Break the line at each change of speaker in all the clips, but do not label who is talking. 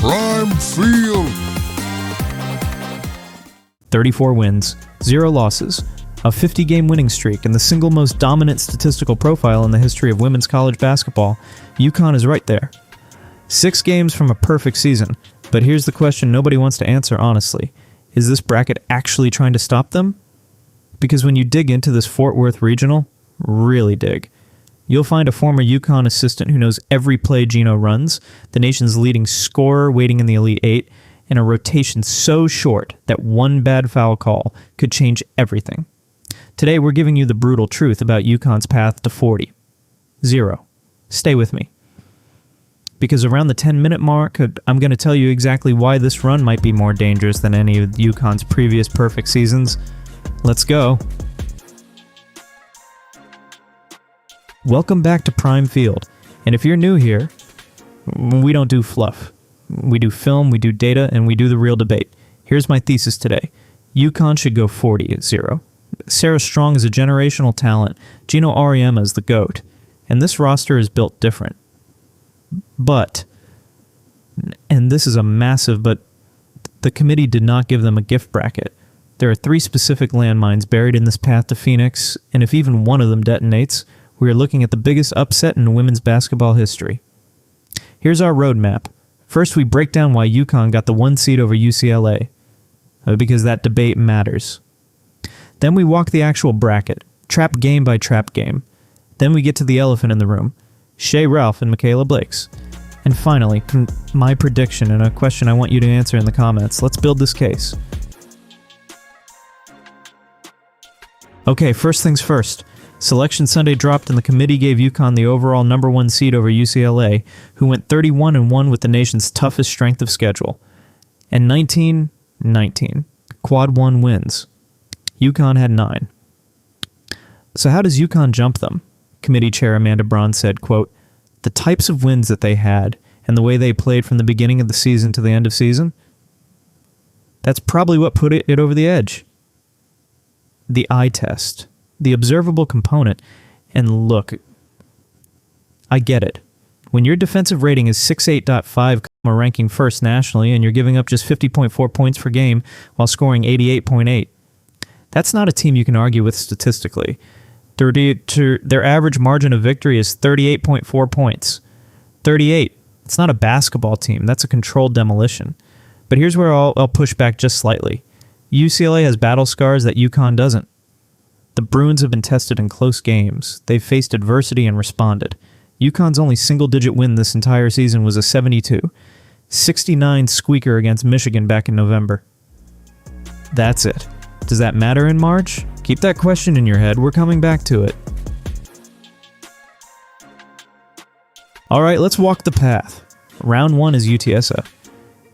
Prime Field.
34 wins, 0 losses, a 50-game winning streak, and the single most dominant statistical profile in the history of women's college basketball, UConn is right there. 6 games from a perfect season, but here's the question nobody wants to answer honestly. Is this bracket actually trying to stop them? Because when you dig into this Fort Worth regional, really dig, you'll find a former UConn assistant who knows every play Geno runs, the nation's leading scorer waiting in the Elite Eight, and a rotation so short that one bad foul call could change everything. Today we're giving you the brutal truth about UConn's path to 40. 0. Stay with me. Because around the 10-minute mark, I'm going to tell you exactly why this run might be more dangerous than any of UConn's previous perfect seasons. Let's go. Welcome back to Prime Field. And if you're new here, we don't do fluff. We do film, we do data, and we do the real debate. Here's my thesis today. UConn should go 40-0. Sarah Strong is a generational talent. Geno Auriemma is the GOAT. And this roster is built different. But, and this is a massive, but the committee did not give them a gift bracket. There are 3 specific landmines buried in this path to Phoenix, and if even one of them detonates, we are looking at the biggest upset in women's basketball history. Here's our roadmap. First, we break down why UConn got the 1 seed over UCLA, because that debate matters. Then we walk the actual bracket, trap game by trap game. Then we get to the elephant in the room, Shea Ralph and Mikayla Blakes. And finally, my prediction and a question I want you to answer in the comments. Let's build this case. Okay, first things first. Selection Sunday dropped and the committee gave UConn the overall number 1 seed over UCLA, who went 31-1 with the nation's toughest strength of schedule. And 19-19. Quad 1 wins. UConn had 9. So how does UConn jump them? Committee Chair Amanda Braun said, quote, "The types of wins that they had and the way they played from the beginning of the season to the end of season, that's probably what put it over the edge. The eye test, the observable component, and look, I get it. When your defensive rating is 68.5, ranking first nationally, and you're giving up just 50.4 points per game while scoring 88.8, that's not a team you can argue with statistically. Their average margin of victory is 38.4 points. 38. It's not a basketball team. That's a controlled demolition. But here's where I'll push back just slightly. UCLA has battle scars that UConn doesn't. The Bruins have been tested in close games. They've faced adversity and responded. UConn's only single-digit win this entire season was a 72-69 squeaker against Michigan back in November. That's it. Does that matter in March? Keep that question in your head. We're coming back to it. All right, let's walk the path. Round 1 is UTSA.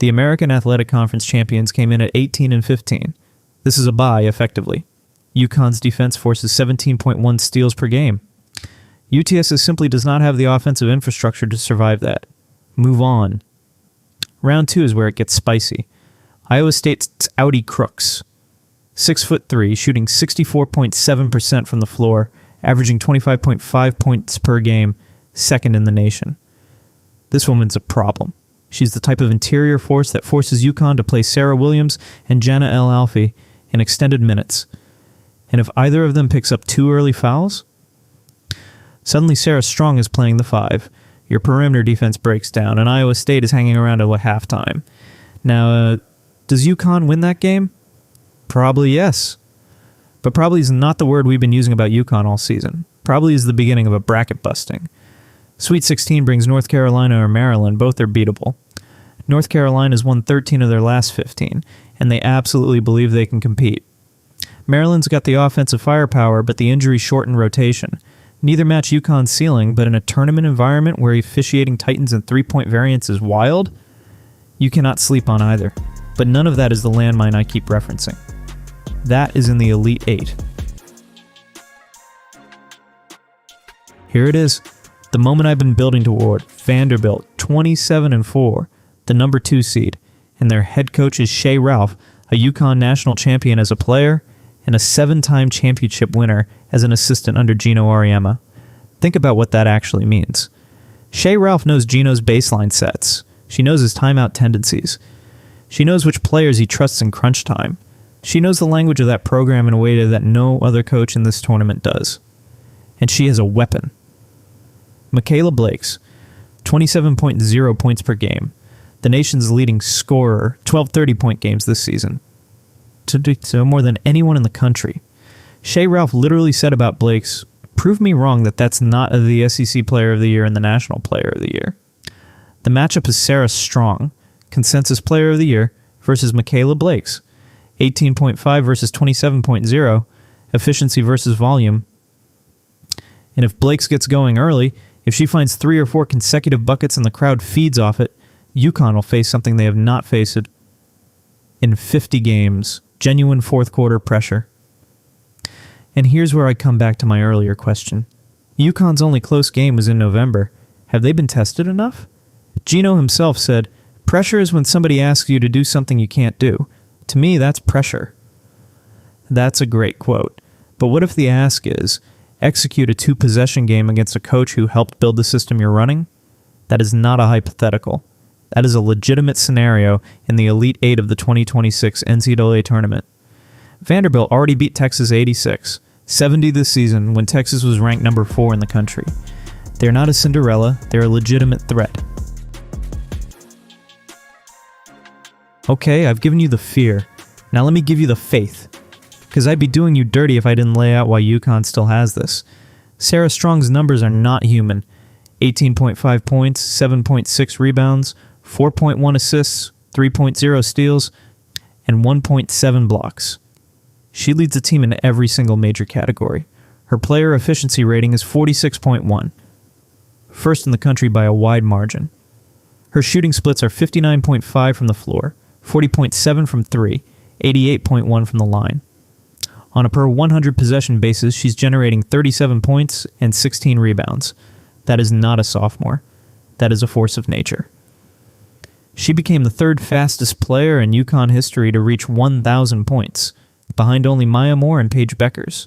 The American Athletic Conference champions came in at 18-15. This is a bye, effectively. UConn's defense forces 17.1 steals per game. UTSA simply does not have the offensive infrastructure to survive that. Move on. Round 2 is where it gets spicy. Iowa State's Audi Crooks. 6'3", shooting 64.7% from the floor, averaging 25.5 points per game, second in the nation. This woman's a problem. She's the type of interior force that forces UConn to play Sarah Williams and Jana El Alfi in extended minutes. And if either of them picks up 2 early fouls, suddenly Sarah Strong is playing the 5. Your perimeter defense breaks down, and Iowa State is hanging around at halftime. Now, does UConn win that game? Probably yes. But probably is not the word we've been using about UConn all season. Probably is the beginning of a bracket busting. Sweet 16 brings North Carolina or Maryland. Both are beatable. North Carolina's won 13 of their last 15, and they absolutely believe they can compete. Maryland's got the offensive firepower, but the injury-shortened rotation. Neither match UConn's ceiling, but in a tournament environment where officiating tightens and three-point variance is wild, you cannot sleep on either. But none of that is the landmine I keep referencing. That is in the Elite Eight. Here it is, the moment I've been building toward. Vanderbilt, 27-4, the number 2 seed, and their head coach is Shea Ralph, a UConn national champion as a player, and a 7-time championship winner as an assistant under Geno Auriemma. Think about what that actually means. Shea Ralph knows Geno's baseline sets. She knows his timeout tendencies. She knows which players he trusts in crunch time. She knows the language of that program in a way that no other coach in this tournament does. And she is a weapon. Mikayla Blakes, 27.0 points per game, the nation's leading scorer, 12 30-point games this season. So more than anyone in the country. Shea Ralph literally said about Blakes, "Prove me wrong that that's not the SEC Player of the Year and the National Player of the Year." The matchup is Sarah Strong, Consensus Player of the Year, versus Mikayla Blakes, 18.5 versus 27.0, efficiency versus volume. And if Blakes gets going early, if she finds 3 or 4 consecutive buckets and the crowd feeds off it, UConn will face something they have not faced in 50 games, genuine fourth quarter pressure. And here's where I come back to my earlier question. UConn's only close game was in November. Have they been tested enough? Geno himself said, "Pressure is when somebody asks you to do something you can't do. To me, that's pressure." That's a great quote. But what if the ask is, execute a 2-possession game against a coach who helped build the system you're running? That is not a hypothetical. That is a legitimate scenario in the Elite 8 of the 2026 NCAA tournament. Vanderbilt already beat Texas 86, 70 this season when Texas was ranked number 4 in the country. They're not a Cinderella, they're a legitimate threat. Okay, I've given you the fear. Now let me give you the faith. Because I'd be doing you dirty if I didn't lay out why UConn still has this. Sarah Strong's numbers are not human. 18.5 points, 7.6 rebounds, 4.1 assists, 3.0 steals, and 1.7 blocks. She leads the team in every single major category. Her player efficiency rating is 46.1, first in the country by a wide margin. Her shooting splits are 59.5 from the floor, 40.7 from 3, 88.1 from the line. On a per 100 possession basis, she's generating 37 points and 16 rebounds. That is not a sophomore. That is a force of nature. She became the 3rd fastest player in UConn history to reach 1,000 points, behind only Maya Moore and Paige Beckers.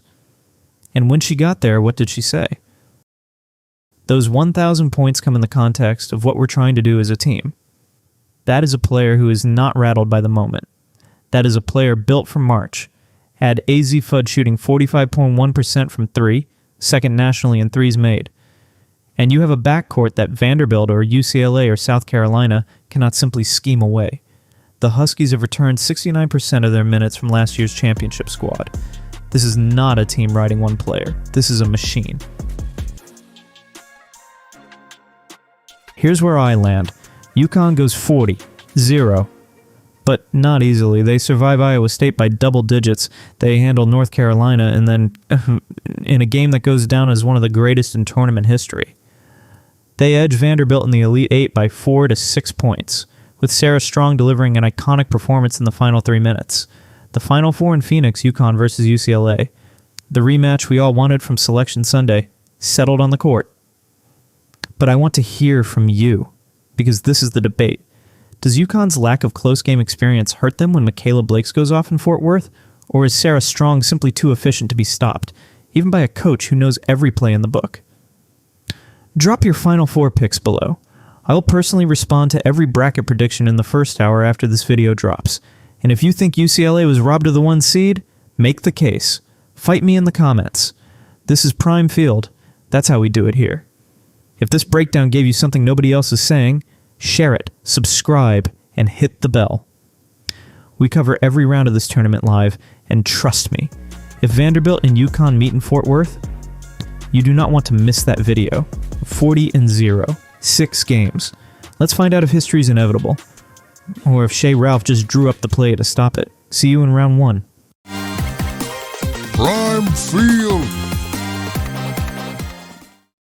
And when she got there, what did she say? Those 1,000 points come in the context of what we're trying to do as a team. That is a player who is not rattled by the moment. That is a player built for March. Had AZ Fudd shooting 45.1% from 3, second nationally in threes made. And you have a backcourt that Vanderbilt or UCLA or South Carolina cannot simply scheme away. The Huskies have returned 69% of their minutes from last year's championship squad. This is not a team riding one player. This is a machine. Here's where I land. UConn goes 40-0. But not easily. They survive Iowa State by double digits. They handle North Carolina, and then in a game that goes down as one of the greatest in tournament history. They edge Vanderbilt in the Elite 8 by 4 to 6 points, with Sarah Strong delivering an iconic performance in the final 3 minutes. The Final Four in Phoenix, UConn versus UCLA. The rematch we all wanted from Selection Sunday, settled on the court. But I want to hear from you, because this is the debate. Does UConn's lack of close game experience hurt them when Mikayla Blakes goes off in Fort Worth? Or is Sarah Strong simply too efficient to be stopped, even by a coach who knows every play in the book? Drop your Final Four picks below. I will personally respond to every bracket prediction in the first hour after this video drops. And if you think UCLA was robbed of the 1 seed, make the case. Fight me in the comments. This is Prime Field. That's how we do it here. If this breakdown gave you something nobody else is saying, share it, subscribe, and hit the bell. We cover every round of this tournament live, and trust me, if Vanderbilt and UConn meet in Fort Worth, you do not want to miss that video. 40-0, 6 games. Let's find out if history is inevitable, or if Shea Ralph just drew up the play to stop it. See you in round 1.
Prime Field.